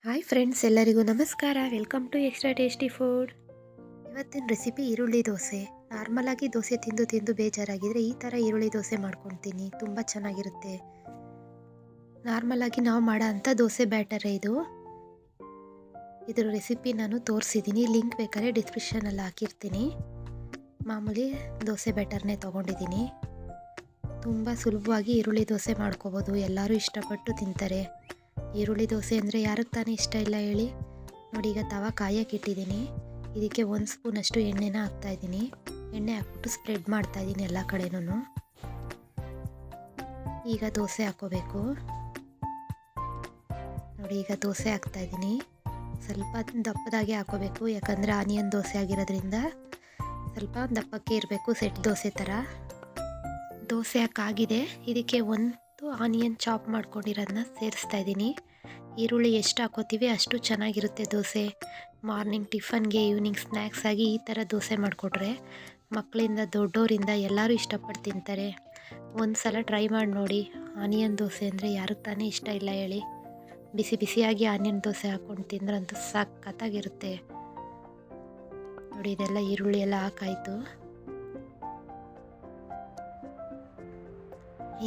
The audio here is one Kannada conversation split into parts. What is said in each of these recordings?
ಹಾಯ್ ಫ್ರೆಂಡ್ಸ್, ಎಲ್ಲರಿಗೂ ನಮಸ್ಕಾರ. Welcome to extra tasty food. ಇವತ್ತಿನ ರೆಸಿಪಿ ಈರುಳ್ಳಿ ದೋಸೆ. ನಾರ್ಮಲಾಗಿ ದೋಸೆ ತಿಂದು ತಿಂದು ಬೇಜಾರಾಗಿದ್ದರೆ ಈ ಥರ ಈರುಳ್ಳಿ ದೋಸೆ ಮಾಡ್ಕೊಳ್ತೀನಿ. ತುಂಬ ಚೆನ್ನಾಗಿರುತ್ತೆ. ನಾರ್ಮಲಾಗಿ ನಾವು ಮಾಡೋ ಅಂಥ ದೋಸೆ ಬ್ಯಾಟರೇ ಇದು. ಇದರ ರೆಸಿಪಿ ನಾನು ತೋರಿಸಿದ್ದೀನಿ. ಲಿಂಕ್ ಬೇಕಾದ್ರೆ ಡಿಸ್ಕ್ರಿಪ್ಷನಲ್ಲಿ ಹಾಕಿರ್ತೀನಿ. ಮಾಮೂಲಿ ದೋಸೆ ಬ್ಯಾಟರ್ನೇ ತೊಗೊಂಡಿದ್ದೀನಿ. ತುಂಬ ಸುಲಭವಾಗಿ ಈರುಳ್ಳಿ ದೋಸೆ ಮಾಡ್ಕೋಬೋದು. ಎಲ್ಲರೂ ಇಷ್ಟಪಟ್ಟು ತಿಂತಾರೆ. ಈರುಳ್ಳಿ ದೋಸೆ ಅಂದರೆ ಯಾರಿಗೆ ತಾನೇ ಇಷ್ಟ ಇಲ್ಲ ಹೇಳಿ. ನೋಡಿ, ಈಗ ತವ ಕಾಯಕ್ಕೆ ಇಟ್ಟಿದ್ದೀನಿ. ಇದಕ್ಕೆ 1 ಸ್ಪೂನಷ್ಟು ಎಣ್ಣೆನ ಹಾಕ್ತಾಯಿದ್ದೀನಿ. ಎಣ್ಣೆ ಹಾಕ್ಬಿಟ್ಟು ಸ್ಪ್ರೆಡ್ ಮಾಡ್ತಾಯಿದ್ದೀನಿ ಎಲ್ಲ ಕಡೆನೂ. ಈಗ ದೋಸೆ ಹಾಕ್ಕೋಬೇಕು. ನೋಡಿ, ಈಗ ದೋಸೆ ಹಾಕ್ತಾಯಿದ್ದೀನಿ. ಸ್ವಲ್ಪ ದಪ್ಪದಾಗೆ ಹಾಕ್ಕೋಬೇಕು, ಯಾಕಂದರೆ ಆನಿಯನ್ ದೋಸೆ ಆಗಿರೋದ್ರಿಂದ ಸ್ವಲ್ಪ ದಪ್ಪಕ್ಕೆ ಇರಬೇಕು, ಸೆಟ್ ದೋಸೆ ಥರ. ದೋಸೆ ಹಾಕಾಗಿದೆ. ಇದಕ್ಕೆ ಒಂದು ಆನಿಯನ್ ಚಾಪ್ ಮಾಡ್ಕೊಂಡಿರೋದನ್ನ ಸೇರಿಸ್ತಾ ಇದ್ದೀನಿ. ಈರುಳ್ಳಿ ಎಷ್ಟು ಹಾಕೋತೀವಿ ಅಷ್ಟು ಚೆನ್ನಾಗಿರುತ್ತೆ ದೋಸೆ. ಮಾರ್ನಿಂಗ್ ಟಿಫನ್ಗೆ, ಈವ್ನಿಂಗ್ ಸ್ನ್ಯಾಕ್ಸ್ ಆಗಿ ಈ ಥರ ದೋಸೆ ಮಾಡಿಕೊಟ್ರೆ ಮಕ್ಕಳಿಂದ ದೊಡ್ಡೋರಿಂದ ಎಲ್ಲರೂ ಇಷ್ಟಪಟ್ಟು ತಿಂತಾರೆ. ಒಂದು ಸಲ ಟ್ರೈ ಮಾಡಿ ನೋಡಿ. ಆನಿಯನ್ ದೋಸೆ ಅಂದರೆ ಯಾರಿಗೆ ತಾನೇ ಇಷ್ಟ ಇಲ್ಲ ಹೇಳಿ. ಬಿಸಿ ಬಿಸಿಯಾಗಿ ಆನಿಯನ್ ದೋಸೆ ಹಾಕ್ಕೊಂಡು ತಿಂದ್ರಂತೂ ಸಖತ್ತಾಗಿರುತ್ತೆ. ನೋಡಿ, ಇದೆಲ್ಲ ಈರುಳ್ಳಿ ಎಲ್ಲ ಹಾಕಾಯಿತು.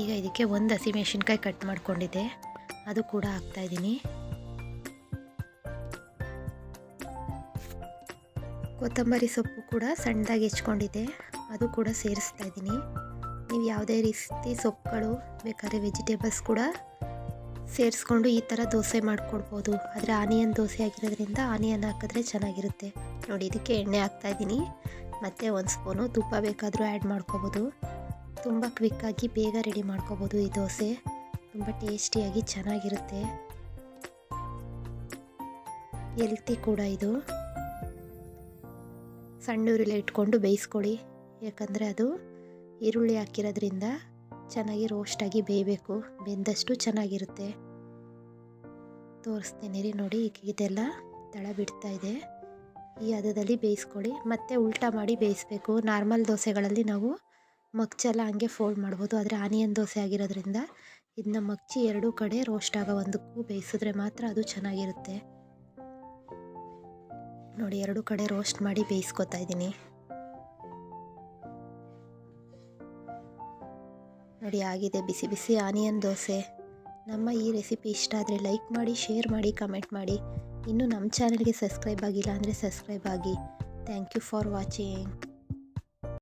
ಈಗ ಇದಕ್ಕೆ 1 ಹಸಿಮೆಣಸಿನ್ಕಾಯಿ ಕಟ್ ಮಾಡ್ಕೊಂಡಿದ್ದೆ, ಅದು ಕೂಡ ಹಾಕ್ತಾಯಿದ್ದೀನಿ. ಕೊತ್ತಂಬರಿ ಸೊಪ್ಪು ಕೂಡ ಸಣ್ಣದಾಗಿ ಹೆಚ್ಕೊಂಡಿದ್ದೆ, ಅದು ಕೂಡ ಸೇರಿಸ್ತಾ ಇದ್ದೀನಿ. ನೀವು ಯಾವುದೇ ರೀತಿ ಸೊಪ್ಪುಗಳು ಬೇಕಾದ್ರೆ ವೆಜಿಟೇಬಲ್ಸ್ ಕೂಡ ಸೇರಿಸ್ಕೊಂಡು ಈ ಥರ ದೋಸೆ ಮಾಡಿಕೊಡ್ಬೋದು. ಆದರೆ ಆನಿಯನ್ ದೋಸೆ ಆಗಿರೋದ್ರಿಂದ ಆನಿಯನ್ ಹಾಕಿದ್ರೆ ಚೆನ್ನಾಗಿರುತ್ತೆ. ನೋಡಿ, ಇದಕ್ಕೆ ಎಣ್ಣೆ ಹಾಕ್ತಾಯಿದ್ದೀನಿ. ಮತ್ತು 1 ಸ್ಪೂನು ತುಪ್ಪ ಬೇಕಾದರೂ ಆ್ಯಡ್ ಮಾಡ್ಕೋಬೋದು. ತುಂಬ ಕ್ವಿಕ್ಕಾಗಿ ಬೇಗ ರೆಡಿ ಮಾಡ್ಕೋಬೋದು ಈ ದೋಸೆ. ತುಂಬ ಟೇಸ್ಟಿಯಾಗಿ ಚೆನ್ನಾಗಿರುತ್ತೆ. ಹೆಲ್ತಿ ಕೂಡ ಇದು. ಸಣ್ಣ ಉರಿಲೆ ಇಟ್ಕೊಂಡು ಬೇಯಿಸ್ಕೊಳ್ಳಿ, ಯಾಕಂದರೆ ಅದು ಈರುಳ್ಳಿ ಹಾಕಿರೋದ್ರಿಂದ ಚೆನ್ನಾಗಿ ರೋಸ್ಟಾಗಿ ಬೇಯಬೇಕು. ಬೆಂದಷ್ಟು ಚೆನ್ನಾಗಿರುತ್ತೆ. ತೋರಿಸ್ತೀನಿ ರೀ. ನೋಡಿ, ಇದೆಲ್ಲ ತಳ ಬಿಡ್ತಾ ಇದೆ. ಈ ಹದದಲ್ಲಿ ಬೇಯಿಸ್ಕೊಳ್ಳಿ. ಮತ್ತು ಉಲ್ಟಾ ಮಾಡಿ ಬೇಯಿಸ್ಬೇಕು. ನಾರ್ಮಲ್ ದೋಸೆಗಳಲ್ಲಿ ನಾವು ಮಗ್ಚೆಲ್ಲ ಹಂಗೆ ಫೋಲ್ಡ್ ಮಾಡ್ಬೋದು. ಆದರೆ ಆನಿಯನ್ ದೋಸೆ ಆಗಿರೋದ್ರಿಂದ ಇದನ್ನ ಮಗ್ಚಿ 2 ಕಡೆ ರೋಸ್ಟ್ ಆಗೋ ಒಂದಕ್ಕೂ ಬೇಯಿಸಿದ್ರೆ ಮಾತ್ರ ಅದು ಚೆನ್ನಾಗಿರುತ್ತೆ. ನೋಡಿ, 2 ಕಡೆ ರೋಸ್ಟ್ ಮಾಡಿ ಬೇಯಿಸ್ಕೊತಾ ಇದ್ದೀನಿ. ನೋಡಿ, ಆಗಿದೆ ಬಿಸಿ ಬಿಸಿ ಆನಿಯನ್ ದೋಸೆ. ನಮ್ಮ ಈ ರೆಸಿಪಿ ಇಷ್ಟ ಆದರೆ ಲೈಕ್ ಮಾಡಿ, ಶೇರ್ ಮಾಡಿ, ಕಮೆಂಟ್ ಮಾಡಿ. ಇನ್ನೂ ನಮ್ಮ ಚಾನಲ್ಗೆ ಸಬ್ಸ್ಕ್ರೈಬ್ ಆಗಿಲ್ಲ ಅಂದರೆ ಸಬ್ಸ್ಕ್ರೈಬ್ ಆಗಿ. Thank you for watching.